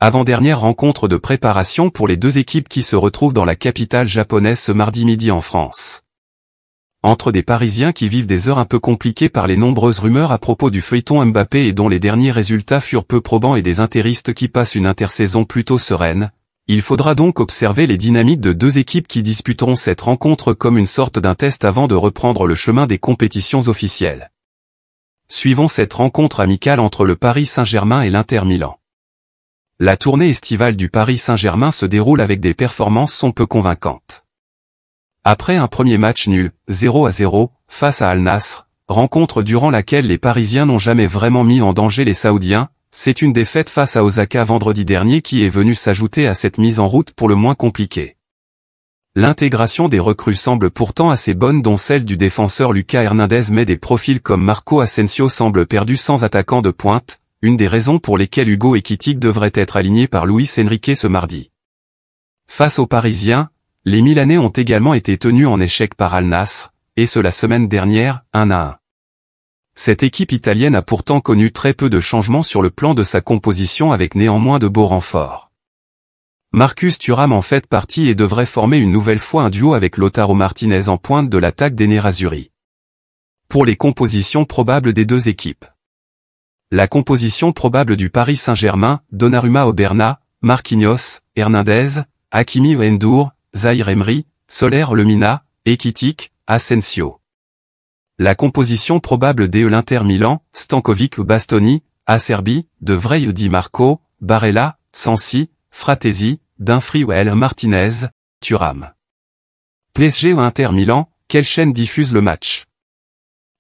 Avant-dernière rencontre de préparation pour les deux équipes qui se retrouvent dans la capitale japonaise ce mardi midi en France. Entre des Parisiens qui vivent des heures un peu compliquées par les nombreuses rumeurs à propos du feuilleton Mbappé et dont les derniers résultats furent peu probants et des interistes qui passent une intersaison plutôt sereine, il faudra donc observer les dynamiques de deux équipes qui disputeront cette rencontre comme une sorte d'un test avant de reprendre le chemin des compétitions officielles. Suivons cette rencontre amicale entre le Paris Saint-Germain et l'Inter Milan. La tournée estivale du Paris Saint-Germain se déroule avec des performances peu convaincantes. Après un premier match nul, 0-0, face à Al Nassr, rencontre durant laquelle les Parisiens n'ont jamais vraiment mis en danger les Saoudiens, c'est une défaite face à Osaka vendredi dernier qui est venue s'ajouter à cette mise en route pour le moins compliquée. L'intégration des recrues semble pourtant assez bonne dont celle du défenseur Lucas Hernandez, mais des profils comme Marco Asensio semblent perdus sans attaquant de pointe, une des raisons pour lesquelles Hugo Ekitike devrait être aligné par Luis Enrique ce mardi. Face aux Parisiens, les Milanais ont également été tenus en échec par Al Nassr, et ce la semaine dernière, 1-1. Cette équipe italienne a pourtant connu très peu de changements sur le plan de sa composition avec néanmoins de beaux renforts. Marcus Thuram en fait partie et devrait former une nouvelle fois un duo avec Lautaro Martinez en pointe de l'attaque des Nerazzurri. Pour les compositions probables des deux équipes. La composition probable du Paris Saint-Germain, Donnarumma Oberna, Marquinhos, Hernandez, Hakimi Ndour, Zaïre Emery, Soler Lemina, Ekitike, Asensio. La composition probable de l'Inter Milan, Stankovic Bastoni, Acerbi, De Vrij Di Marco, Barella, Sensi, Fratesi, Dumfries Martinez, Thuram. PSG ou Inter Milan, quelle chaîne diffuse le match?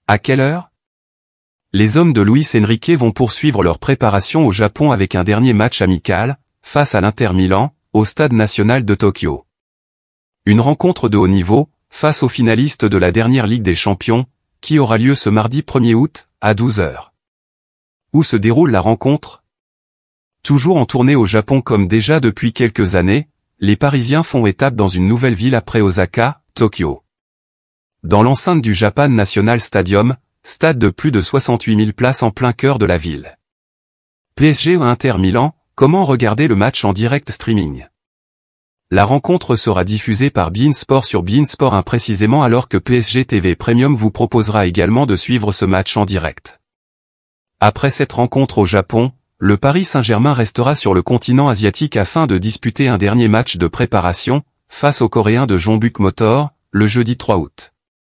À quelle heure? Les hommes de Luis Enrique vont poursuivre leur préparation au Japon avec un dernier match amical, face à l'Inter Milan, au Stade national de Tokyo. Une rencontre de haut niveau, face aux finalistes de la dernière Ligue des Champions, qui aura lieu ce mardi 1er août, à 12h. Où se déroule la rencontre? Toujours en tournée au Japon comme déjà depuis quelques années, les Parisiens font étape dans une nouvelle ville après Osaka, Tokyo. Dans l'enceinte du Japan National Stadium, stade de plus de 68 000 places en plein cœur de la ville. PSG ou Inter Milan, comment regarder le match en direct streaming? La rencontre sera diffusée par beIN Sport sur beIN Sport 1 précisément alors que PSG TV Premium vous proposera également de suivre ce match en direct. Après cette rencontre au Japon, le Paris Saint-Germain restera sur le continent asiatique afin de disputer un dernier match de préparation, face aux Coréens de Jeonbuk Motor, le jeudi 3 août.